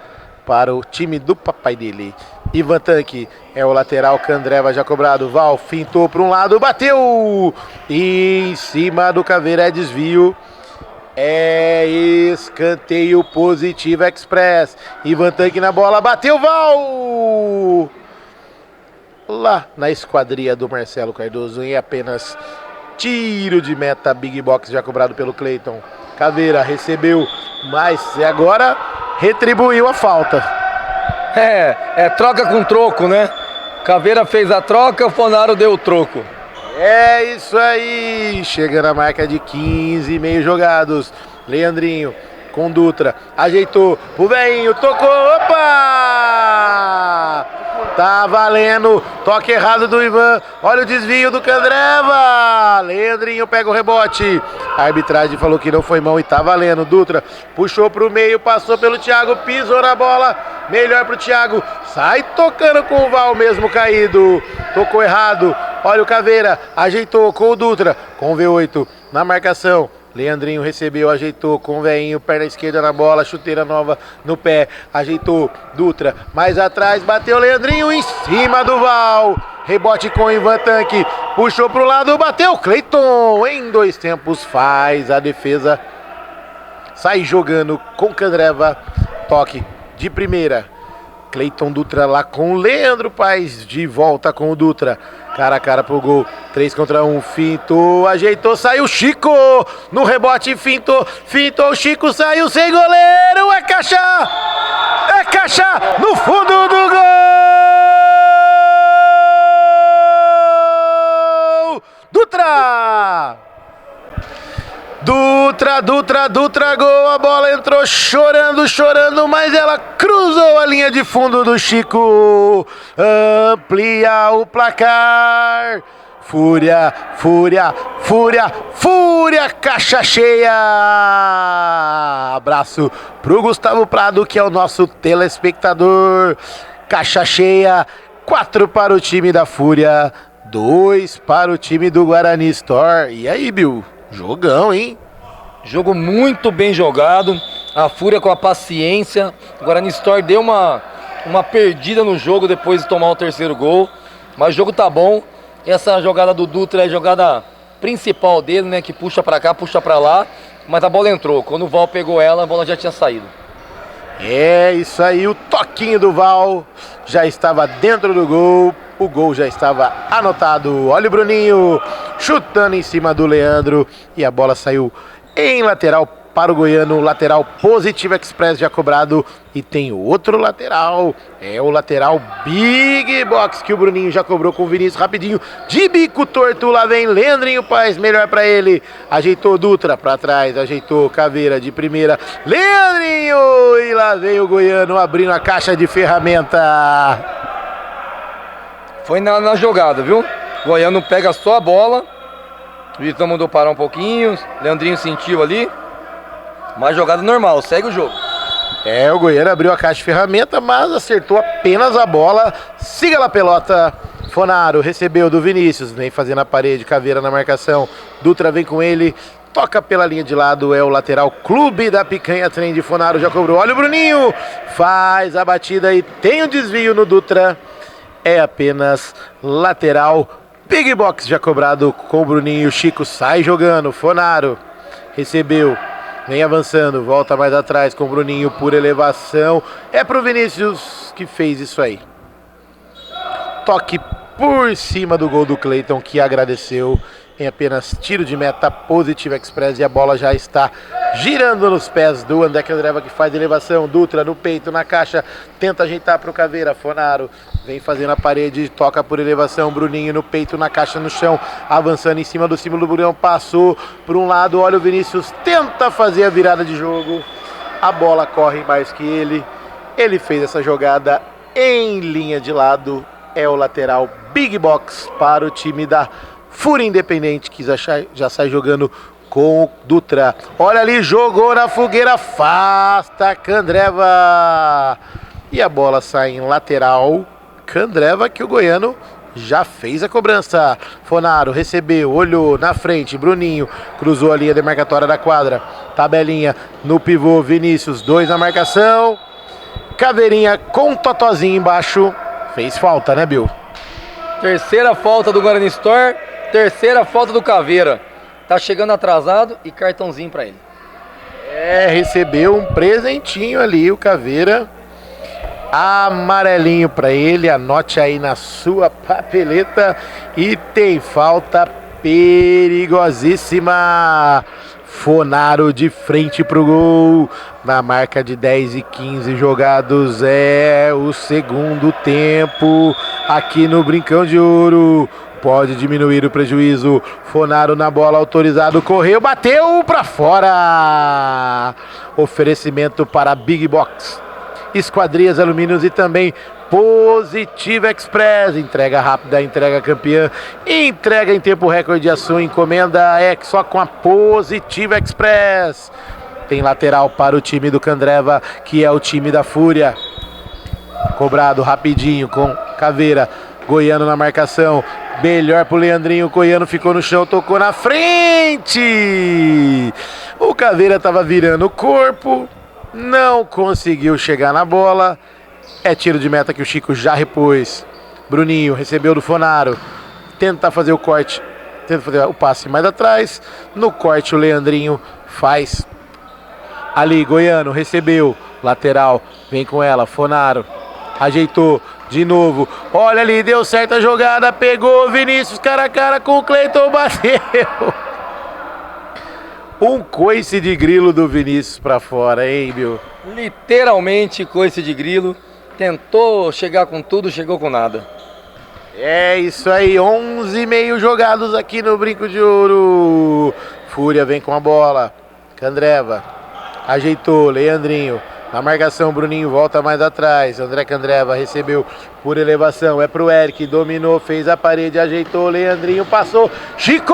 para o time do papai dele. Ivan Tanque é o lateral, Candreva já cobrado. Val fintou para um lado, bateu! E em cima do Caveira é desvio. É escanteio positivo Express. Ivan Tanque na bola, bateu, Val! Lá na esquadria do Marcelo Cardoso, em apenas tiro de meta, big box já cobrado pelo Cleiton. Caveira recebeu, mas agora retribuiu a falta. Troca com troco, né? Caveira fez a troca, o Fonaro deu o troco. É isso aí, chega na marca de 15,5 jogados. Leandrinho com Dutra, ajeitou pro veinho, tocou, opa! Tá valendo, toque errado do Ivan, olha o desvio do Candreva. Leandrinho pega o rebote, a arbitragem falou que não foi mão e tá valendo. Dutra puxou pro meio, passou pelo Thiago, pisou na bola, melhor pro Thiago, sai tocando com o Val mesmo caído, tocou errado. Olha o Caveira, ajeitou com o Dutra, com o V8 na marcação. Leandrinho recebeu, ajeitou com o veinho, perna esquerda na bola, chuteira nova no pé, ajeitou, Dutra, mais atrás, bateu Leandrinho em cima do Val, rebote com o Ivan Tanque, puxou pro lado, bateu, Cleiton, em 2 tempos faz a defesa, sai jogando com Candreva, toque de primeira. Cleiton Dutra lá com o Leandro Paes, de volta com o Dutra, cara a cara pro gol, 3 contra 1, fintou, ajeitou, saiu Chico, no rebote fintou, o Chico, saiu sem goleiro, é caixa, no fundo do gol, Dutra, gol, a bola entrou chorando, mas ela cruzou a linha de fundo do Chico, amplia o placar, Fúria, caixa cheia, abraço pro Gustavo Prado, que é o nosso telespectador, caixa cheia, 4 para o time da Fúria, 2 para o time do Guarani Store. E aí, Bill? Jogão, hein? Jogo muito bem jogado. A Fúria com a paciência. O Guarani Store deu uma perdida no jogo depois de tomar o 3º gol. Mas o jogo tá bom. Essa jogada do Dutra é a jogada principal dele, né? Que puxa pra cá, puxa pra lá. mas a bola entrou. Quando o Val pegou ela, a bola já tinha saído. É isso aí, o toquinho do Val já estava dentro do gol. O gol já estava anotado. Olha o Bruninho chutando em cima do Leandro e a bola saiu em lateral para o Goiano. Lateral Positiva Express já cobrado. E tem outro lateral. É o lateral Big Box que o Bruninho já cobrou com o Vinícius rapidinho. De bico torto, lá vem Leandrinho Paz. Melhor para ele. Ajeitou Dutra para trás. Ajeitou Caveira de primeira. Leandrinho! E lá vem o Goiano abrindo a caixa de ferramenta. Foi na jogada, viu? Goiano pega só a bola. O Vitão mandou parar um pouquinho. Leandrinho sentiu ali. Mas jogada normal, segue o jogo. É, o Goiano abriu a caixa de ferramenta, mas acertou apenas a bola. Siga lá, pelota. Fonaro recebeu do Vinícius. Vem fazendo a parede, Caveira na marcação. Dutra vem com ele. Toca pela linha de lado, é o lateral Clube da Picanha Trem de Fonaro. Já cobrou. Olha o Bruninho. Faz a batida e tem o desvio no Dutra. É apenas lateral. Big Box já cobrado com o Bruninho. Chico sai jogando. Fonaro recebeu. Vem avançando. Volta mais atrás com o Bruninho por elevação. É pro Vinícius que fez isso aí. Toque por cima do gol do Cleiton, que agradeceu. Em apenas tiro de meta, Positiva Express, e a bola já está girando nos pés do André Candreva, que faz elevação. Dutra no peito, na caixa, tenta ajeitar para o Caveira. Fonaro vem fazendo a parede, toca por elevação. Bruninho no peito, na caixa, no chão, avançando em cima do símbolo do Bruninho. Passou por um lado, olha o Vinícius, tenta fazer a virada de jogo. A bola corre mais que ele. Ele fez essa jogada em linha de lado. É o lateral Big Box para o time da Fúria Independente, que já sai jogando com o Dutra. Olha ali, jogou na fogueira, afasta Candreva. E a bola sai em lateral. Candreva, que o Goiano já fez a cobrança. Fonaro recebeu, olhou na frente. Bruninho cruzou a linha demarcatória da quadra. Tabelinha no pivô, Vinícius, 2 na marcação. Caveirinha com Totozinho embaixo. Fez falta, né, Bill? Terceira falta do Guarani Store. Terceira falta do Caveira. Tá chegando atrasado e cartãozinho pra ele. É, recebeu um presentinho ali o Caveira. Amarelinho pra ele. Anote aí na sua papeleta. E tem falta perigosíssima. Fonaro de frente pro gol. Na marca de 10 e 15 jogados. É o segundo tempo aqui no Brincão de Ouro. Pode diminuir o prejuízo. Fonaro na bola, autorizado, correu, bateu pra fora. Oferecimento para Big Box, Esquadrias Alumínios e também Positiva Express. Entrega rápida, entrega campeã, entrega em tempo recorde. A sua encomenda é só com a Positiva Express. Tem lateral para o time do Candreva, que é o time da Fúria. Cobrado rapidinho com Caveira. Goiano na marcação. Melhor pro Leandrinho. Goiano ficou no chão, tocou na frente. O Caveira tava virando o corpo. Não conseguiu chegar na bola. É tiro de meta que o Chico já repôs. Bruninho recebeu do Fonaro. Tenta fazer o corte. Tenta fazer o passe mais atrás. No corte o Leandrinho faz. Ali, Goiano recebeu. Lateral. Vem com ela. Fonaro. Ajeitou. De novo, olha ali, deu certo a jogada, pegou Vinícius cara a cara com o Cleiton, bateu. Um coice de grilo do Vinícius pra fora, hein, Bill? Literalmente coice de grilo. Tentou chegar com tudo, chegou com nada. É isso aí, 11,5 jogados aqui no Brinco de Ouro. Fúria vem com a bola. Candreva ajeitou, Leandrinho. Na marcação, Bruninho volta mais atrás. André Candreva recebeu por elevação. É pro Eric, dominou, fez a parede, ajeitou. Leandrinho passou. Chico!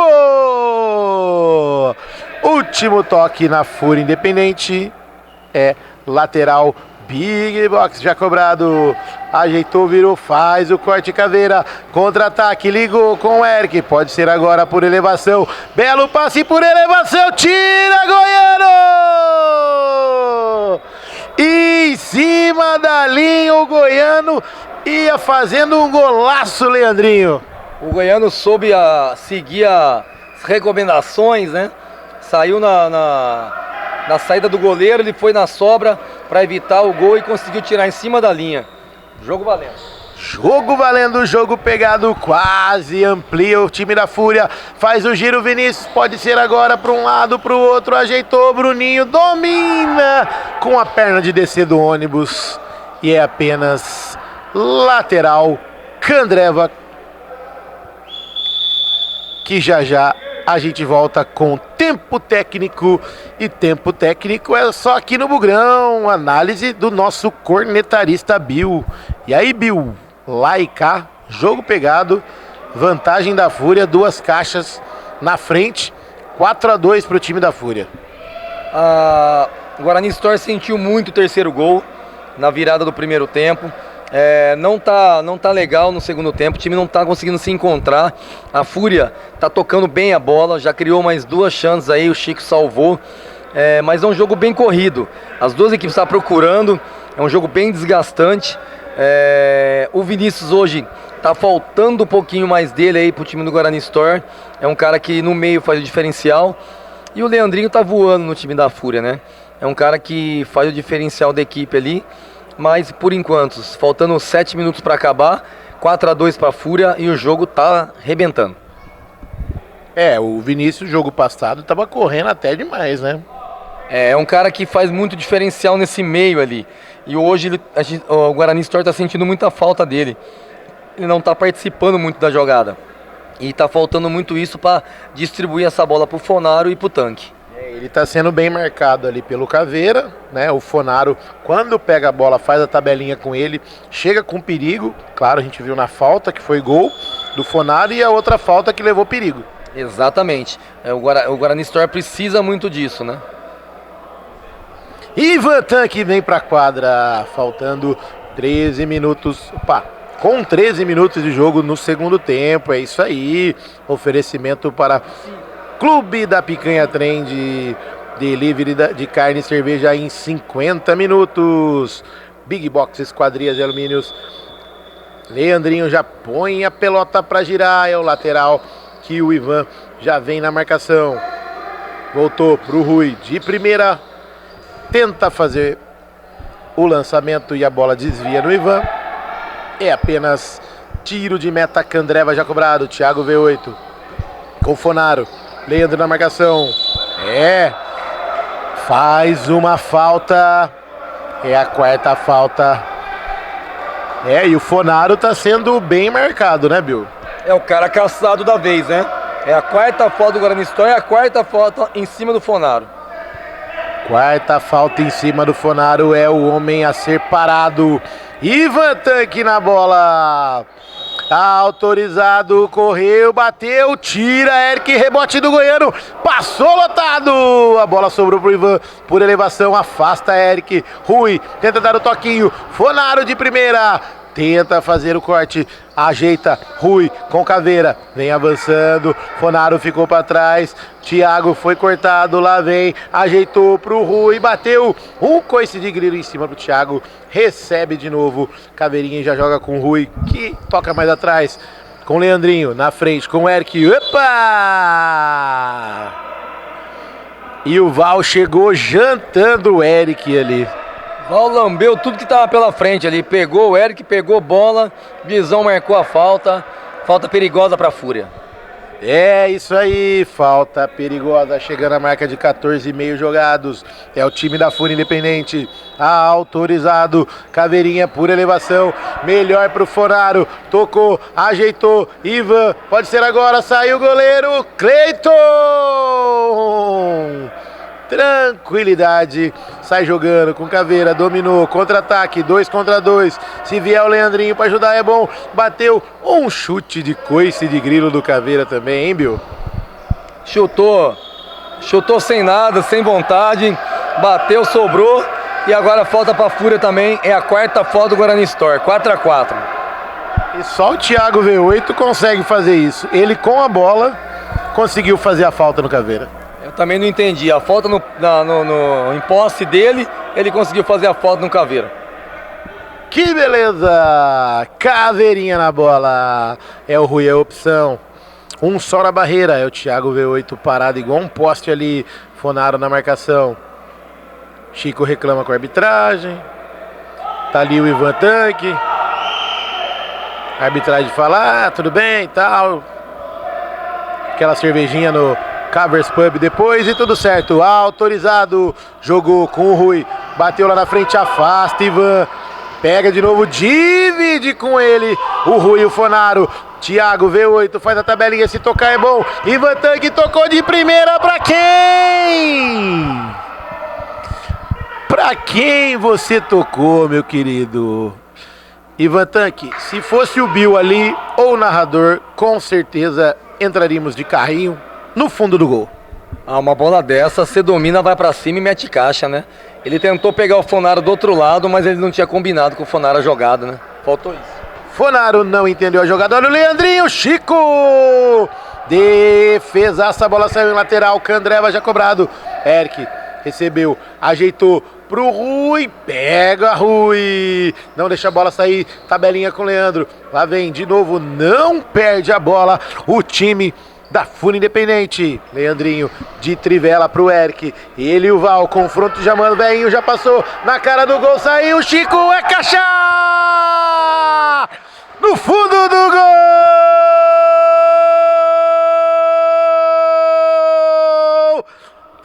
Último toque na Fúria Independente. É lateral Big Box já cobrado. Ajeitou, virou, faz o corte Caveira. Contra-ataque, ligou com o Eric. Pode ser agora por elevação. Belo passe por elevação. Tira, Goiano! Em cima da linha, o Goiano ia fazendo um golaço, Leandrinho. O Goiano soube seguir as recomendações, né? saiu na saída do goleiro, ele foi na sobra para evitar o gol e conseguiu tirar em cima da linha. Jogo valendo. Jogo valendo, jogo pegado, quase amplia o time da Fúria. Faz o giro, Vinícius, pode ser agora para um lado, para o outro. Ajeitou, Bruninho, domina com a perna de descer do ônibus. E é apenas lateral, Candreva. Que já a gente volta com tempo técnico. E tempo técnico é só aqui no Bugrão. Análise do nosso cornetarista Bill. E aí, Bill? Lá e cá, jogo pegado, vantagem da Fúria, 2 caixas na frente, 4-2 para o time da Fúria. O Guarani Store sentiu muito o terceiro gol na virada do primeiro tempo. Não tá legal no segundo tempo, o time não tá conseguindo se encontrar. A Fúria tá tocando bem a bola, já criou mais 2 chances aí, o Chico salvou. Mas é um jogo bem corrido, as duas equipes estão procurando, é um jogo bem desgastante. O Vinícius hoje tá faltando um pouquinho mais dele aí pro time do Guarani Store. É um cara que no meio faz o diferencial. E o Leandrinho tá voando no time da Fúria, né? É um cara que faz o diferencial da equipe ali. Mas por enquanto, faltando 7 minutos para acabar, 4-2 pra Fúria e o jogo tá arrebentando. O Vinícius, jogo passado, tava correndo até demais, né? É um cara que faz muito diferencial nesse meio ali. E hoje o Guarani Store está sentindo muita falta dele. Ele não está participando muito da jogada. E está faltando muito isso para distribuir essa bola para o Fonaro e para o Tanque. Ele está sendo bem marcado ali pelo Caveira, né? O Fonaro, quando pega a bola, faz a tabelinha com ele, chega com perigo. Claro, a gente viu na falta, que foi gol do Fonaro, e a outra falta que levou perigo. Exatamente. O Guarani Store precisa muito disso, né? Ivan Tanque vem para a quadra, faltando 13 minutos, com 13 minutos de jogo no segundo tempo, é isso aí, oferecimento para Clube da Picanha Trem de delivery de carne e cerveja em 50 minutos, Big Box Esquadrias de Alumínios, Leandrinho já põe a pelota para girar, é o lateral que o Ivan já vem na marcação, voltou pro Rui de primeira, tenta fazer o lançamento e a bola desvia no Ivan. É apenas tiro de meta, Candreva já cobrado. Thiago V8 com Fonaro. Leandro na marcação. Faz uma falta. É a 4ª falta. E o Fonaro tá sendo bem marcado, né, Bill? É o cara caçado da vez, né? É a 4ª falta do Guarani Store, é a 4ª falta em cima do Fonaro. 4ª falta em cima do Fonaro, é o homem a ser parado. Ivan Tanque na bola. Autorizado, correu, bateu, tira, Eric, rebote do Goiano, passou lotado. A bola sobrou pro Ivan, por elevação, afasta Eric. Rui tenta dar o toquinho, Fonaro de primeira. Tenta fazer o corte, ajeita, Rui com Caveira, vem avançando, Fonaro ficou para trás, Thiago foi cortado, lá vem, ajeitou pro Rui, bateu, um coice de grilo em cima do Thiago, recebe de novo, Caveirinha já joga com o Rui, que toca mais atrás, com Leandrinho, na frente, com o Eric, opa! E o Val chegou jantando o Eric ali. Val lambeu tudo que estava pela frente ali, pegou o Eric, pegou bola, Visão marcou a falta perigosa para a Fúria. É isso aí, falta perigosa, chegando a marca de 14,5 jogados, é o time da Fúria Independente, autorizado, Caveirinha por elevação, melhor pro Fonaro, tocou, ajeitou, Ivan, pode ser agora, saiu o goleiro, Cleiton! Tranquilidade, sai jogando com Caveira, dominou, contra-ataque, 2 contra 2, se vier o Leandrinho para ajudar é bom, bateu, um chute de coice de grilo do Caveira também, hein, Bill? Chutou sem nada, sem vontade, bateu, sobrou, e agora falta para a Fúria também, é a 4ª falta do Guarani Store, 4-4. E só o Thiago V8 consegue fazer isso, ele com a bola conseguiu fazer a falta no Caveira. Eu também não entendi. A falta em posse dele, ele conseguiu fazer a falta no Caveira. Que beleza! Caveirinha na bola. É o Rui, a opção. Um só na barreira, é o Thiago V8 parado igual um poste ali. Fonaro na marcação. Chico reclama com a arbitragem. Tá ali o Ivan Tanque. A arbitragem fala, tudo bem e tal. Aquela cervejinha no Cavers Pub depois e tudo certo. Autorizado. Jogou com o Rui. Bateu lá na frente, afasta Ivan. Pega de novo, divide com ele. O Rui e o Fonaro. Thiago V8 faz a tabelinha, se tocar é bom. Ivan Tanque tocou de primeira pra quem? Pra quem você tocou, meu querido? Ivan Tanque, se fosse o Bill ali ou o narrador, com certeza entraríamos de carrinho no fundo do gol. Uma bola dessa, você domina, vai pra cima e mete caixa, né? Ele tentou pegar o Fonaro do outro lado, mas ele não tinha combinado com o Fonaro a jogada, né? Faltou isso. Fonaro não entendeu a jogada. Olha o Leandrinho, Chico! Defesaça, a bola saiu em lateral. Candreva já cobrado. Eric recebeu, ajeitou pro Rui. Pega, Rui! Não deixa a bola sair. Tabelinha com o Leandro. Lá vem de novo, não perde a bola. O time da Fúria Independente. Leandrinho de trivela pro Eric. Ele e o Val, confronto já manda, velhinho já passou na cara do gol, saiu, Chico, é caixa! No fundo do gol!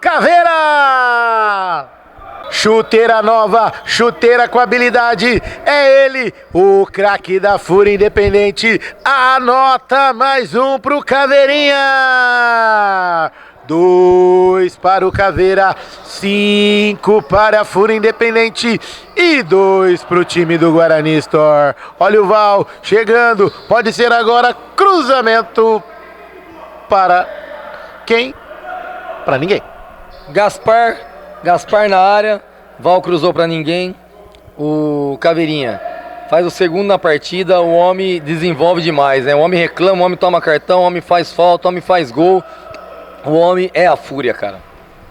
Caveira! Chuteira nova, chuteira com habilidade, é ele, o craque da Fúria Independente, anota mais um pro Caveirinha, 2 para o Caveira, 5 para a Fúria Independente e 2 pro time do Guarani Store. Olha o Val chegando, pode ser agora cruzamento para quem? Para ninguém. Gaspar na área, Val cruzou pra ninguém, o Caveirinha faz o segundo na partida, o homem desenvolve demais, né? O homem reclama, o homem toma cartão, o homem faz falta, o homem faz gol, o homem é a Fúria, cara.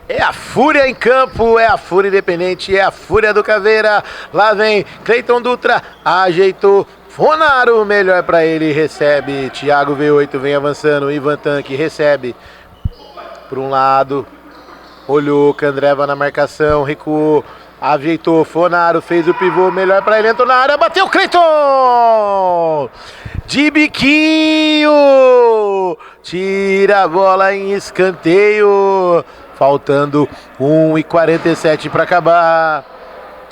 É a Fúria em campo, é a Fúria Independente, é a Fúria do Caveira, lá vem Cleiton Dutra, ajeitou, Fonaro, melhor pra ele, recebe, Thiago V8 vem avançando, Ivan Tanque recebe, por um lado, olhou, Candreva na marcação, recuou, ajeitou, Fonaro fez o pivô, melhor pra ele, entrou na área, bateu Cleiton! De biquinho! Tira a bola em escanteio, faltando 1:47 pra acabar.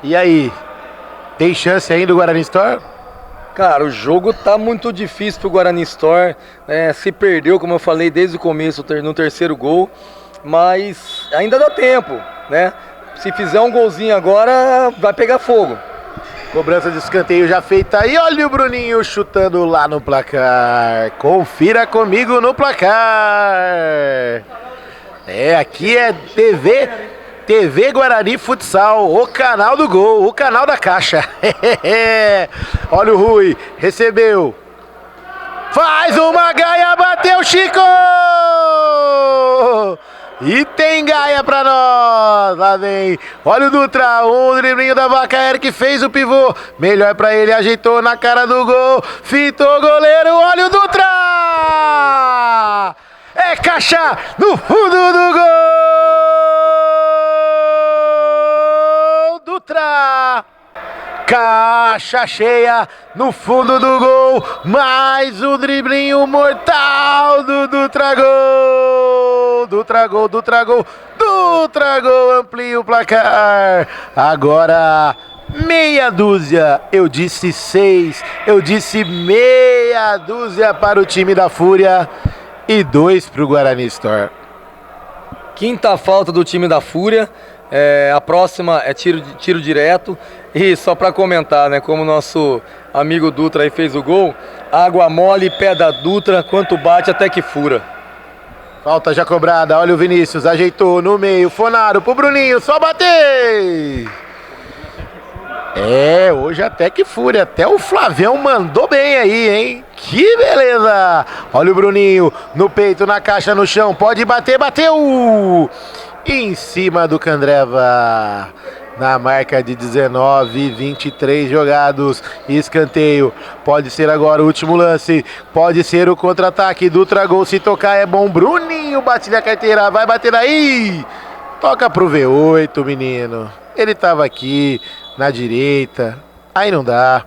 E aí, tem chance ainda do Guarani Store? Cara, o jogo tá muito difícil pro Guarani Store, né? Se perdeu, como eu falei, desde o começo, no terceiro gol. Mas ainda dá tempo, né? Se fizer um golzinho agora, vai pegar fogo. Cobrança de escanteio já feita aí. Olha o Bruninho chutando lá no placar. Confira comigo no placar. Aqui é TV Guarani Futsal, o canal do gol, o canal da caixa. Olha o Rui, recebeu. Faz uma gaia, bateu Chico! E tem Gaia pra nós, lá vem, olha o Dutra, um driblinho da Vaca, Eric fez o pivô, melhor pra ele, ajeitou na cara do gol, fitou o goleiro, olha o Dutra! É caixa no fundo do gol, Dutra! Caixa cheia no fundo do gol, mais um driblinho mortal do Dutra Gol, Dutra Gol, amplia o placar, agora meia dúzia, eu disse 6, eu disse meia dúzia para o time da Fúria e 2 para o Guarani Store. Quinta falta do time da Fúria. A próxima é tiro direto. E só para comentar, né, como o nosso amigo Dutra aí fez o gol, água mole, pé da Dutra, quanto bate até que fura. Falta já cobrada, olha o Vinícius, ajeitou no meio, Fonaro pro Bruninho, só bater! Hoje até que fúria, até o Flavião mandou bem aí, hein? Que beleza! Olha o Bruninho, no peito, na caixa, no chão, pode bater, bateu! Em cima do Candreva. na marca de 19, 23 jogados. Escanteio, pode ser agora o último lance, pode ser o contra-ataque. Dutra gol, se tocar é bom. Bruninho bate na carteira, vai bater aí. Toca pro V8, menino. Ele tava aqui na direita, aí não dá.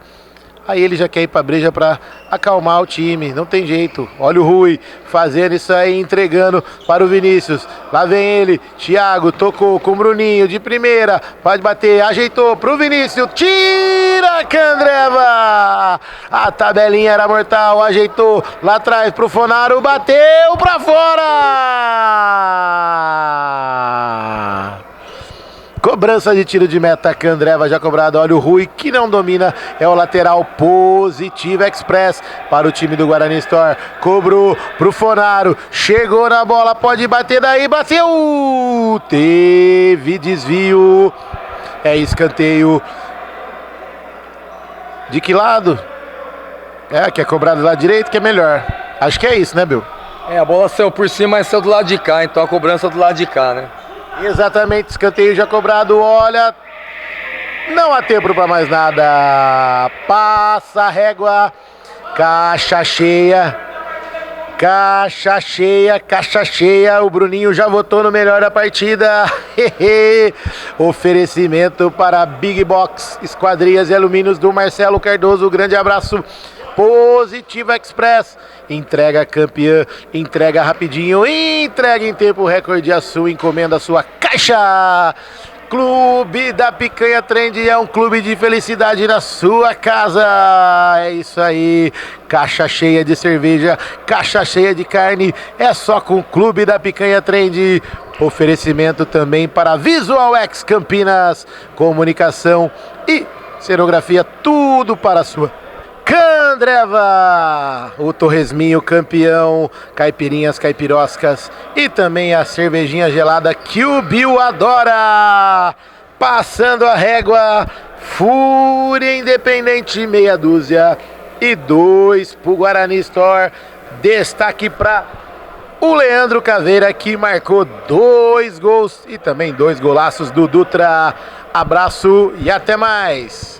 Aí ele já quer ir pra breja pra acalmar o time, não tem jeito. Olha o Rui fazendo isso aí, entregando para o Vinícius. Lá vem ele, Thiago, tocou com o Bruninho de primeira, pode bater, ajeitou pro Vinícius, tira Candreva! A tabelinha era mortal, ajeitou lá atrás pro Fonaro, bateu pra fora! Cobrança de tiro de meta, Candreva já cobrado. Olha o Rui que não domina, é o lateral Positivo Express para o time do Guarani Store. Cobrou pro Fonaro, chegou na bola, pode bater daí, bateu! Teve desvio, é escanteio. De que lado? Que é cobrado do lado direito, que é melhor. Acho que é isso, né, Bill? A bola saiu por cima, mas saiu do lado de cá, então a cobrança do lado de cá, né? Exatamente, escanteio já cobrado, olha, não há tempo para mais nada, passa a régua, caixa cheia, o Bruninho já votou no melhor da partida, oferecimento para Big Box, Esquadrias e Alumínios do Marcelo Cardoso, grande abraço. Positivo Express, entrega campeã, entrega rapidinho, entrega em tempo recorde a sua encomenda, a sua caixa. Clube da Picanha Trend é um clube de felicidade na sua casa. É isso aí, caixa cheia de cerveja, caixa cheia de carne, é só com o Clube da Picanha Trend. Oferecimento também para Visual X Campinas, comunicação e cenografia, tudo para a sua Candreva, o Torresminho campeão, caipirinhas, caipiroscas e também a cervejinha gelada que o Bill adora. Passando a régua, Fúria Independente, meia dúzia e 2 pro Guarani Store. Destaque para o Leandro Caveira, que marcou 2 gols e também 2 golaços do Dutra. Abraço e até mais.